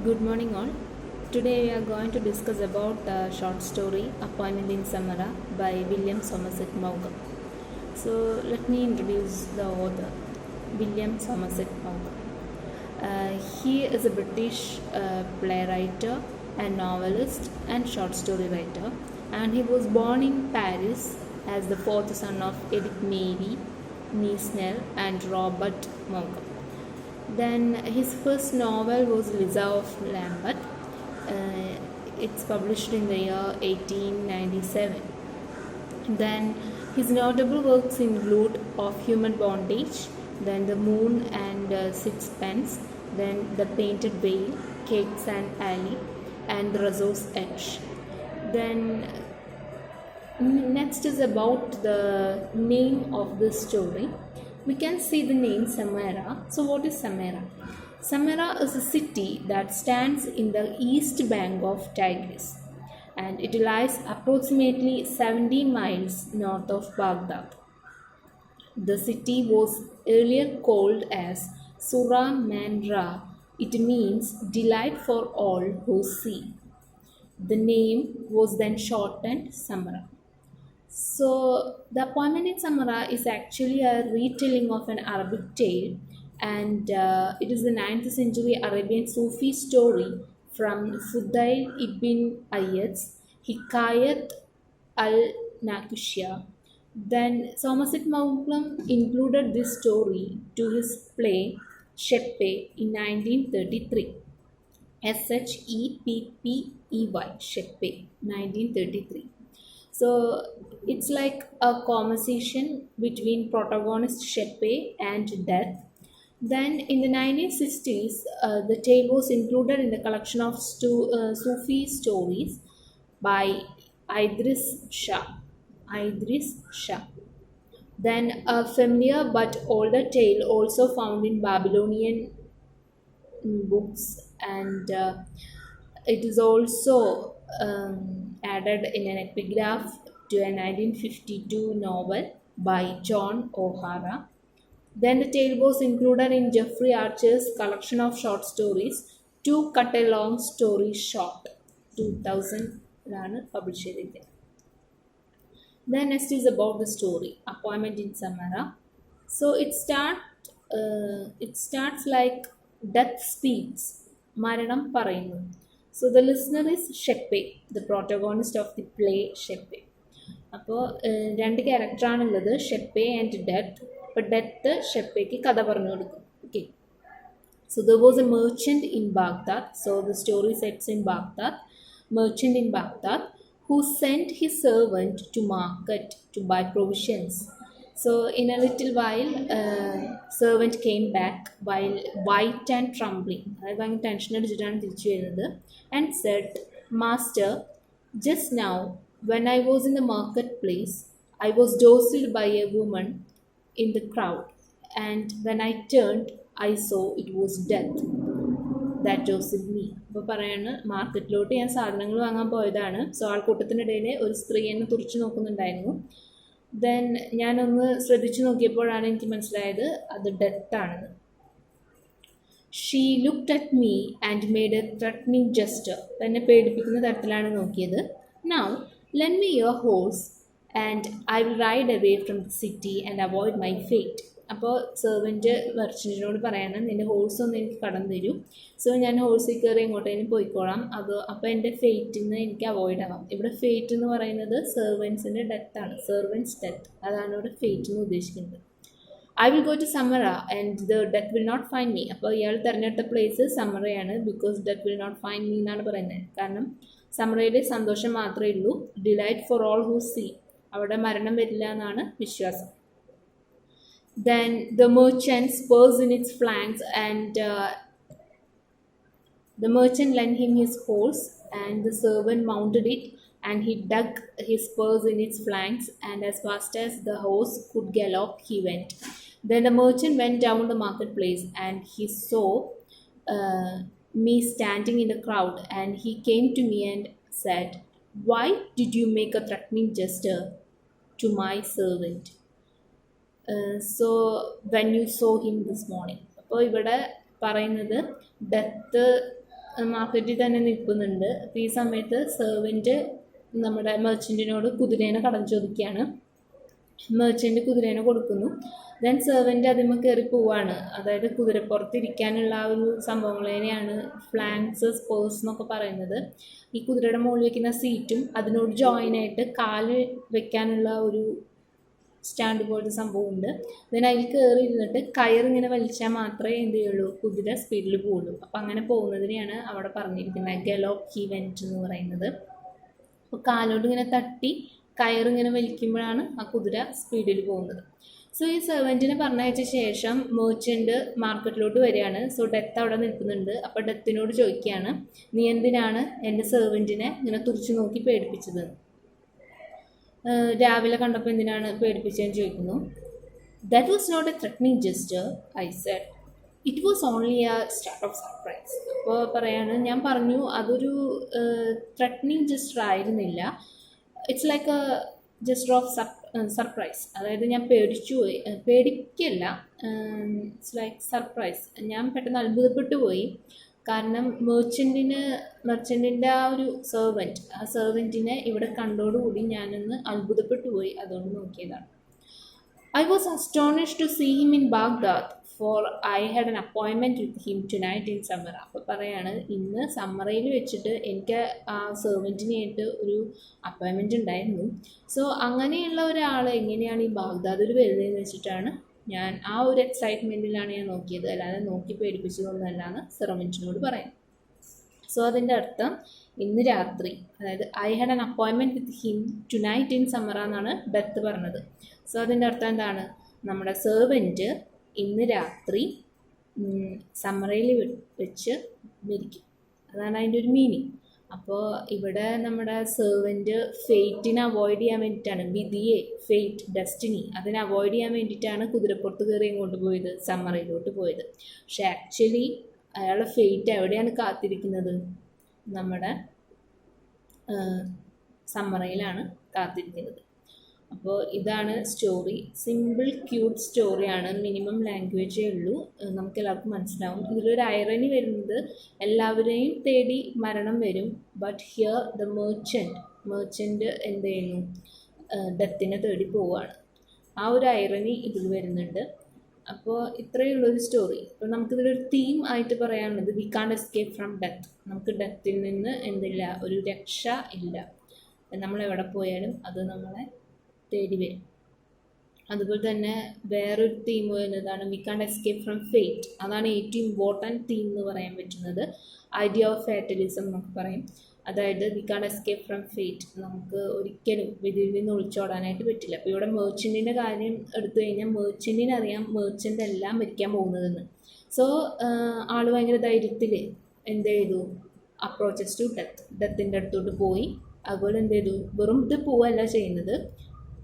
Good morning, all. Today we are going to discuss about the short story "Appointment in Samara" by William Somerset Maugham. So let me introduce the author, William Somerset Maugham. He is a British playwright and novelist and short story writer, and he was born in Paris as the fourth son of Edith Mary Niesnell and Robert Maugham. Then his first novel was Liza of Lambeth. It's published in the year 1897. Then his notable works include Of Human Bondage, then The Moon and Sixpence, then The Painted Veil, Cakes and Alley, and The Razor's Edge. Then next is about the name of this story. We can see the name Samara. So what is Samara? Samara is a city that stands in the east bank of Tigris, and it lies approximately 70 miles north of Baghdad. The city was earlier called as Surah Manra. It means delight for all who see. The name was then shortened Samara. So, The Appointment in Samara is actually a retelling of an Arabic tale, and it is the 9th century Arabian Sufi story from Fudail ibn Ayyad's Hikayat al Nakushya. Then Somerset Maugham included this story to his play Sheppey in 1933. Sheppey, Sheppey, 1933. So it's like a conversation between protagonist Sheppey and death. Then in the 1960s, the tale was included in the collection of Sufi stories by Idris Shah. Idris Shah. Then a familiar but older tale also found in Babylonian books, and it is also added in an epigraph to a 1952 novel by John O'Hara. Then the tale was included in Jeffrey Archer's collection of short stories, To Cut a Long Story Short, 2000 published. Then next is about the story, Appointment in Samara. So it starts like death speaks, Maranam പറയുന്നു. So the listener is Sheppey, the protagonist of the play Sheppey. അപ്പോൾ രണ്ട് ക്യാരക്ടറാണുള്ളത്, ഷെപ്പേ and death. അപ്പോൾ death ഷെപ്പേക്ക് കഥ പറഞ്ഞു കൊടുക്കും. Okay, so there was a merchant in Baghdad. So the story sets in Baghdad. Merchant in Baghdad who sent his servant to market to buy provisions. So in a little while, servant came back while white and trembling. അതായത് ഭയങ്കര tension അടിച്ചിട്ടാണ് തിരിച്ചു വരുന്നത്. And said, Master, just now when I was in the marketplace, I was jostled by a woman in the crowd, and when I turned, I saw it was death that jostled me. അപ്പോൾ പറയാണ്, മാർക്കറ്റിലോട്ട് ഞാൻ സാധനങ്ങൾ വാങ്ങാൻ പോയതാണ്. So ആൾക്കൂട്ടത്തിനിടയിൽ ഒരു സ്ത്രീ എന്നെ തുറച്ചു നോക്കുന്നുണ്ടായിരുന്നു. ദെൻ ഞാനൊന്ന് ശ്രദ്ധിച്ചു നോക്കിയപ്പോഴാണ് എനിക്ക് മനസ്സിലായത് അത് ഡെത്താണെന്ന്. She looked at me and made a threatening gesture. എന്നെ പേടിപ്പിക്കുന്ന തരത്തിലാണ് നോക്കിയത്. Now lend me your horse and I will ride away from the city and avoid my fate. അപ്പോൾ സെർവൻറ്റ് മെർച്ചൻറ്റിനോട് പറയണം, നിൻ്റെ ഹോഴ്സ് ഒന്ന് എനിക്ക് കടന്നു തരൂ. സോ ഞാൻ ഹോഴ്സിൽ കയറി എങ്ങോട്ടേലും പോയിക്കോളാം. അപ്പോൾ എൻ്റെ ഫേറ്റിൽ നിന്ന് എനിക്ക് അവോയ്ഡ് ആവാം. ഇവിടെ ഫേറ്റ് എന്ന് പറയുന്നത് സെർവൻസിൻ്റെ ഡെത്താണ്, സെർവൻസ് ഡെത്ത്. അതാണ് ഇവിടെ ഫേറ്റ് എന്ന് ഉദ്ദേശിക്കുന്നത്. I will go to Samarra and the death will not find me. അപ്പോൾ ഇയാൾ തിരഞ്ഞെടുത്ത പ്ലേസ് സമറയാണ്. Because death will not find me എന്നാണ് പറയുന്നത്. കാരണം സമറയിൽ സന്തോഷം മാത്രമേ ഉള്ളൂ. Delight for all who see. അവിടെ മരണം വരില്ല എന്നാണ് വിശ്വാസം. Then the merchant spurs in its flanks, and the merchant lent him his horse, and the servant mounted it, and he dug his spurs in its flanks, and as fast as the horse could gallop, he went. Then the merchant went down the marketplace, and he saw me standing in the crowd, and he came to me and said, Why did you make a threatening gesture to my servant? So when you saw him this morning. അപ്പോൾ ഇവിടെ പറയുന്നത് death മാർക്കറ്റിൽ തന്നെ നിൽക്കുന്നുണ്ട്. അപ്പോൾ ഈ സമയത്ത് servant നമ്മുടെ മെർച്ചൻറ്റിനോട് കുതിരേനെ കടം ചോദിക്കുകയാണ്. മെർച്ചൻറ്റ് കുതിരേനെ കൊടുക്കുന്നു. ദെൻ സെർവൻറ്റ് അതിന്മേ കയറി പോവാണ്. അതായത് കുതിരപ്പുറത്തിരിക്കാനുള്ള ആ ഒരു സംഭവങ്ങളെയാണ് ഫ്ലാങ്ക്സ് സ്പേഴ്സ് എന്നൊക്കെ പറയുന്നത്. ഈ കുതിരയുടെ മുകളിൽ വെക്കുന്ന സീറ്റും അതിനോട് ജോയിനായിട്ട് കാല് വെക്കാനുള്ള ഒരു സ്റ്റാൻഡ് പോലത്തെ സംഭവമുണ്ട്. ദെൻ അതിൽ കയറി ഇരുന്നിട്ട് കയറിങ്ങനെ വലിച്ചാൽ മാത്രമേ എന്ത് ചെയ്യുള്ളൂ, കുതിര സ്പീഡിൽ പോകുള്ളൂ. അപ്പം അങ്ങനെ പോകുന്നതിനെയാണ് അവിടെ പറഞ്ഞിരിക്കുന്നത് ഗലോപ്പ് ഈവൻറ്റ് എന്ന് പറയുന്നത്. അപ്പോൾ കാലോട്ട് ഇങ്ങനെ തട്ടി കയറിങ്ങനെ വലിക്കുമ്പോഴാണ് ആ കുതിര സ്പീഡിൽ പോകുന്നത്. സോ ഈ സെർവൻറ്റിനെ പറഞ്ഞയച്ച ശേഷം മെർച്ചൻറ്റ് മാർക്കറ്റിലോട്ട് വരികയാണ്. സോ ഡെത്ത് അവിടെ നിൽക്കുന്നുണ്ട്. അപ്പോൾ ഡെത്തിനോട് ചോദിക്കുകയാണ്, നീ എന്തിനാണ് എൻ്റെ സെർവൻറ്റിനെ ഇങ്ങനെ തുറച്ചു നോക്കി പേടിപ്പിച്ചത്? രാവിലെ കണ്ടപ്പോൾ എന്തിനാണ് പേടിപ്പിച്ചതെന്ന് ചോദിക്കുന്നു. That was not a threatening gesture I said, it was only a start of surprise. അപ്പോൾ പറയാണ്, ഞാൻ പറഞ്ഞു അതൊരു ത്രെറ്റനിങ് ജെസ്റ്റർ ആയിരുന്നില്ല, it's like a gesture of surprise. അതായത് ഞാൻ പേടിച്ചുപോയി, പേടിക്കല്ല, ഇറ്റ്സ് ലൈക്ക് സർപ്രൈസ്. ഞാൻ പെട്ടെന്ന് അത്ഭുതപ്പെട്ടു പോയി. കാരണം മെർച്ചൻറ്റിൻ്റെ ആ ഒരു സെർവൻറ്റിനെ ഇവിടെ കണ്ടോടുകൂടി ഞാനൊന്ന് അത്ഭുതപ്പെട്ടു പോയി, അതുകൊണ്ട് നോക്കിയതാണ്. I was astonished to see him in Baghdad, for I had an appointment with him tonight in Samarra. അപ്പോൾ പറയാണ്, ഇന്ന് സമ്മറയിൽ വെച്ചിട്ട് എനിക്ക് ആ സെർവൻറ്റിനായിട്ട് ഒരു അപ്പോയിൻമെൻറ്റ് ഉണ്ടായിരുന്നു. സോ അങ്ങനെയുള്ള ഒരാൾ എങ്ങനെയാണ് ഈ ബാഗ്ദാദിൽ വരുന്നതെന്ന് വെച്ചിട്ടാണ് ഞാൻ ആ ഒരു എക്സൈറ്റ്മെൻറ്റിലാണ് ഞാൻ നോക്കിയത്, അല്ലാതെ നോക്കി പേടിപ്പിച്ചതൊന്നുമല്ലാന്ന് സെർവൻറ്റിനോട് പറയാം. സോ അതിൻ്റെ അർത്ഥം ഇന്ന് രാത്രി, അതായത് I had an appointment with him tonight in Samarra എന്നാണ് ഡെത്ത് പറഞ്ഞത്. സോ അതിൻ്റെ അർത്ഥം എന്താണ്, നമ്മുടെ സെർവൻറ്റ് ഇന്ന് രാത്രി സമ്മറയിൽ വെച്ച് മരിക്കും, അതാണ് അതിൻ്റെ ഒരു മീനിങ്. അപ്പോൾ ഇവിടെ നമ്മുടെ സെർവൻറ്റ് ഫെയ്റ്റിനെ അവോയ്ഡ് ചെയ്യാൻ വേണ്ടിയിട്ടാണ്, വിധിയെ, ഫെയ്റ്റ്, ഡെസ്റ്റിനി, അതിനെ അവോയ്ഡ് ചെയ്യാൻ വേണ്ടിയിട്ടാണ് കുതിരപ്പുറത്ത് കയറി ഇങ്ങോട്ട് പോയത്, സമ്മറയിലോട്ട് പോയത്. പക്ഷെ ആക്ച്വലി അയാളുടെ ഫെയ്റ്റ് എവിടെയാണ് കാത്തിരിക്കുന്നത്, നമ്മുടെ സമ്മറയിലാണ് കാത്തിരിക്കുന്നത്. അപ്പോൾ ഇതാണ് സ്റ്റോറി. സിമ്പിൾ ക്യൂട്ട് സ്റ്റോറിയാണ്, മിനിമം ലാംഗ്വേജേ ഉള്ളൂ, നമുക്ക് എല്ലാവർക്കും മനസ്സിലാവും. ഇതിലൊരു ഐറണി വരുന്നത്, എല്ലാവരെയും തേടി മരണം വരും, ബട്ട് ഹിയർ ദ മെർച്ചൻറ്റ് എന്ത് ചെയ്യുന്നു, ഡെത്തിനെ തേടി പോവുകയാണ്. ആ ഒരു ഐറണി ഇതിൽ വരുന്നുണ്ട്. അപ്പോൾ ഇത്രയേ ഉള്ളൊരു സ്റ്റോറി. അപ്പോൾ നമുക്കിതിലൊരു തീം ആയിട്ട് പറയാനുള്ളത്, V can't escape from death. നമുക്ക് ഡെത്തിൽ നിന്ന് എന്തില്ല, ഒരു രക്ഷ ഇല്ല. നമ്മളെവിടെ പോയാലും അത് നമ്മളെ തേടി വരും. അതുപോലെ തന്നെ വേറൊരു തീം വരുന്നതാണ് V can't escape from fate. അതാണ് ഏറ്റവും ഇമ്പോർട്ടൻറ്റ് തീം എന്ന് പറയാൻ പറ്റുന്നത്. ഐഡിയ ഓഫ് ഫാറ്റലിസം എന്നൊക്കെ പറയും. അതായത് V can't escape from fate, നമുക്ക് ഒരിക്കലും വിധിയിൽ നിന്ന് ഒളിച്ചോടാനായിട്ട് പറ്റില്ല. അപ്പോൾ ഇവിടെ മെർച്ചൻറ്റിൻ്റെ കാര്യം എടുത്തു കഴിഞ്ഞാൽ മെർച്ചൻറ്റിന് അറിയാം മെർച്ചൻ്റ് എല്ലാം മരിക്കാൻ പോകുന്നതെന്ന്. സോ ആൾ ഭയങ്കര ധൈര്യത്തിൽ എന്ത് ചെയ്തു, അപ്രോച്ചസ് ടു ഡെത്തിൻ്റെ അടുത്തോട്ട് പോയി. അതുപോലെ എന്ത് ചെയ്തു, വെറും ഇത് പോവല്ല ചെയ്യുന്നത്,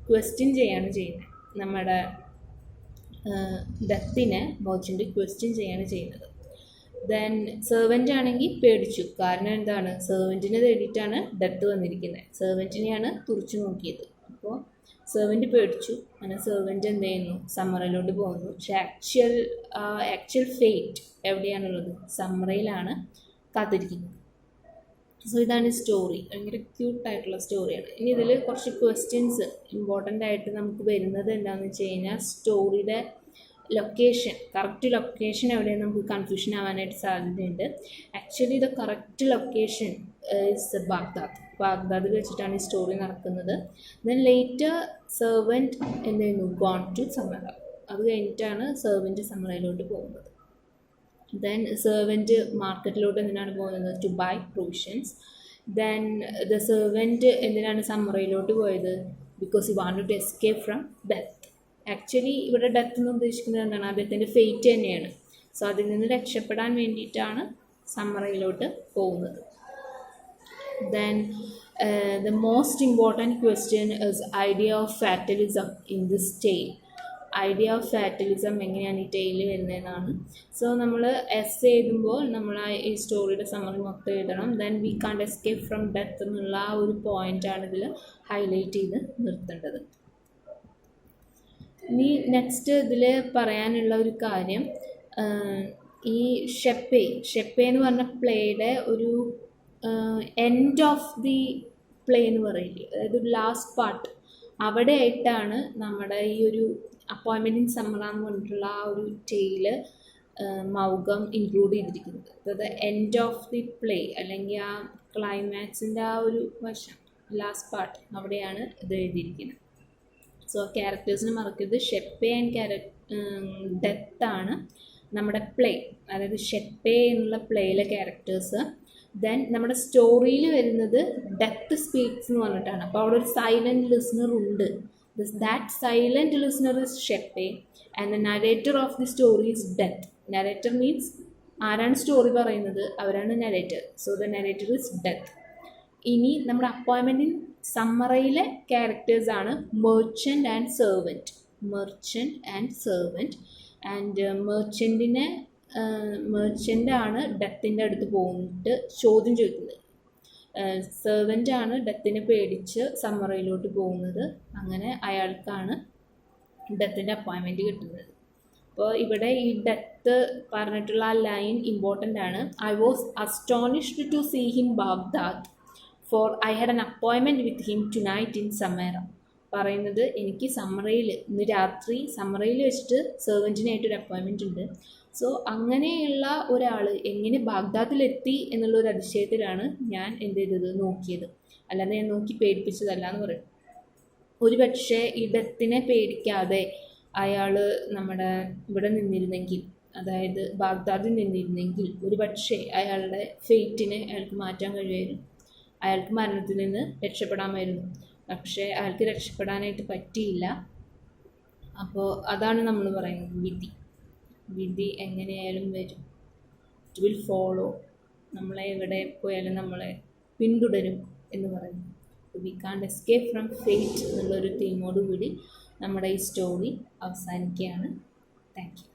ക്വസ്റ്റ്യൻ ചെയ്യാണ് ചെയ്യുന്നത്. നമ്മുടെ ഡെത്തിനെ മെർച്ചൻറ്റ് ക്വസ്റ്റ്യൻ ചെയ്യാണ് ചെയ്യുന്നത്. ദെൻ സെർവൻ്റ് ആണെങ്കിൽ പേടിച്ചു. കാരണം എന്താണ്, സെർവൻറ്റിനെ തേടിയിട്ടാണ് ഡെത്ത് വന്നിരിക്കുന്നത്, സെർവൻറ്റിനെയാണ് തുറച്ചു നോക്കിയത്. അപ്പോൾ സെർവൻറ്റ് പേടിച്ചു. അങ്ങനെ സെർവൻറ്റ് എന്ത് ചെയ്യുന്നു, സമ്മറയിലോട്ട് പോകുന്നു. പക്ഷേ ആക്ച്വൽ ഫെയ്റ്റ് എവിടെയാണുള്ളത്, സമ്മറയിലാണ് കാത്തിരിക്കുന്നത്. സോ ഇതാണ് സ്റ്റോറി. ഭയങ്കര ക്യൂട്ടായിട്ടുള്ള സ്റ്റോറിയാണ്. ഇനി ഇതിൽ കുറച്ച് ക്വസ്റ്റ്യൻസ് ഇമ്പോർട്ടൻ്റ് ആയിട്ട് നമുക്ക് വരുന്നത് എന്താണെന്ന് വെച്ച് കഴിഞ്ഞാൽ, സ്റ്റോറിയുടെ ലൊക്കേഷൻ, കറക്റ്റ് ലൊക്കേഷൻ എവിടെയെന്ന് നമുക്ക് കൺഫ്യൂഷൻ ആവാനായിട്ട് സാധ്യതയുണ്ട്. Actually the correct location is ബാഗ്ദാദിൽ വെച്ചിട്ടാണ് ഈ സ്റ്റോറി നടക്കുന്നത്. ദെൻ ലേറ്റർ സെർവൻറ്റ് എന്ത് ചെയ്യുന്നു, ഗോൺ ടു സമ്മറ. അത് കഴിഞ്ഞിട്ടാണ് സെർവൻറ്റ് സമ്മറയിലോട്ട് പോകുന്നത്. ദെൻ സെർവൻറ്റ് മാർക്കറ്റിലോട്ട് എന്തിനാണ് പോകുന്നത്, to buy provisions. Then the servant എന്തിനാണ് സമ്മറയിലോട്ട് പോയത്, because he wanted to escape from death. Actually ഇവിടെ ഡെത്ത് എന്ന് ഉദ്ദേശിക്കുന്നത് എന്താണ്, അദ്ദേഹത്തിൻ്റെ ഫെയ്റ്റ് തന്നെയാണ്. സോ അതിൽ നിന്ന് രക്ഷപ്പെടാൻ വേണ്ടിയിട്ടാണ് സമ്മറയിലോട്ട് പോകുന്നത്. Then the most important question is idea of fatalism in this tale. Idea of fatalism എങ്ങനെയാണ് ഈ ടെയിൽ വരുന്നതെന്നാണ്. സോ നമ്മൾ എസ് എഴുതുമ്പോൾ നമ്മൾ ഈ സ്റ്റോറിയുടെ സമ്മറി മൊത്തം എഴുതണം. Then we can't escape from death എന്നുള്ള ആ ഒരു പോയിൻ്റാണ് ഇതിൽ ഹൈലൈറ്റ് ചെയ്ത് നിർത്തേണ്ടത്. ഇനി നെക്സ്റ്റ് ഇതിൽ പറയാനുള്ള ഒരു കാര്യം, ഈ ഷെപ്പെ എന്ന് പറഞ്ഞ പ്ലേയുടെ ഒരു എൻഡ് ഓഫ് ദി പ്ലേ എന്ന് പറയില്ലേ, അതായത് ഒരു ലാസ്റ്റ് പാർട്ട്, അവിടെ ആയിട്ടാണ് നമ്മുടെ ഈ ഒരു അപ്പോയിൻമെൻറ്റ് ഇൻ സമ്മർ എന്ന് പറഞ്ഞിട്ടുള്ള ആ ഒരു ടെയില് മൗഗം ഇൻക്ലൂഡ് ചെയ്തിരിക്കുന്നത്. അതായത് എൻഡ് ഓഫ് ദി പ്ലേ അല്ലെങ്കിൽ ആ ക്ലൈമാക്സിൻ്റെ ആ ഒരു വശം, ലാസ്റ്റ് പാർട്ട്, അവിടെയാണ് ഇത് എഴുതിയിരിക്കുന്നത്. സോ ക്യാരക്ടേഴ്സിന് മറക്കരുത്, ഷെപ്പെ ആൻഡ് ഡെത്താണ് നമ്മുടെ പ്ലേ, അതായത് ഷെപ്പെ എന്നുള്ള പ്ലേയിലെ ക്യാരക്ടേഴ്സ്. ദെൻ നമ്മുടെ സ്റ്റോറിയിൽ വരുന്നത് ഡെത്ത് സ്പീക്സ് എന്ന് പറഞ്ഞിട്ടാണ്. അപ്പോൾ അവിടെ ഒരു സൈലൻറ്റ് ലിസണർ ഉണ്ട്. That silent listener is Sheppey and the narrator of the story is death. Narrator means ആരാണ് സ്റ്റോറി പറയുന്നത്, അവരാണ് narrator. So the narrator is death. ഇനി നമ്മുടെ അപ്പോയിൻമെൻറ്റ് ഇൻ സമ്മറിയിലെ ക്യാരക്ടേഴ്സാണ് merchant and servant. Merchant and servant. And മെർച്ചൻ്റാണ് ഡെത്തിൻ്റെ അടുത്ത് പോയിട്ട് ചോദ്യം ചോദിക്കുന്നത്. സെർവൻ്റാണ് ഡെത്തിനെ പേടിച്ച് സമ്മറിയിലോട്ട് പോകുന്നത്. അങ്ങനെ അയാൾക്കാണ് ഡെത്തിൻ്റെ അപ്പോയിൻമെൻറ്റ് കിട്ടുന്നത്. അപ്പോൾ ഇവിടെ ഈ ഡെത്ത് പറഞ്ഞിട്ടുള്ള ആ ലൈൻ ഇമ്പോർട്ടൻ്റ് ആണ്. I was astonished to see him Baghdad for I had an appointment with him tonight in Samarra. പറയുന്നത് എനിക്ക് സമ്മറയിൽ ഇന്ന് രാത്രി സമ്മറയിൽ വെച്ചിട്ട് സെർവൻറ്റിനായിട്ടൊരു അപ്പോയിൻമെൻറ്റ് ഉണ്ട്. സോ അങ്ങനെയുള്ള ഒരാൾ എങ്ങനെ ബാഗ്ദാദിലെത്തി എന്നുള്ളൊരു അതിശയത്തിലാണ് ഞാൻ എന്ത് ചെയ്തത്, നോക്കിയത്. അല്ലാതെ ഞാൻ നോക്കി പേടിപ്പിച്ചതല്ല എന്ന് പറയും. ഒരു പക്ഷേ ഈ ഡെത്തിനെ പേടിക്കാതെ അയാൾ നമ്മുടെ ഇവിടെ നിന്നിരുന്നെങ്കിൽ, അതായത് ബാഗ്ദാദിൽ നിന്നിരുന്നെങ്കിൽ, ഒരു പക്ഷേ അയാളുടെ ഫെയ്റ്റിനെ അയാൾക്ക് മാറ്റാൻ കഴിയുമായിരുന്നു. അയാൾക്ക് മരണത്തിൽ നിന്ന് രക്ഷപ്പെടാമായിരുന്നു. പക്ഷേ അയാൾക്ക് രക്ഷപ്പെടാനായിട്ട് പറ്റിയില്ല. അപ്പോൾ അതാണ് നമ്മൾ പറയുന്നത് വിധി. വിധി എങ്ങനെയായാലും വരും. It will follow. നമ്മളെ എവിടെ പോയാലും നമ്മളെ പിന്തുടരും എന്ന് പറയുന്നു. V can't escape from fate എന്നുള്ളൊരു തീമോടുകൂടി നമ്മുടെ ഈ സ്റ്റോറി അവസാനിക്കുകയാണ്. Thank you.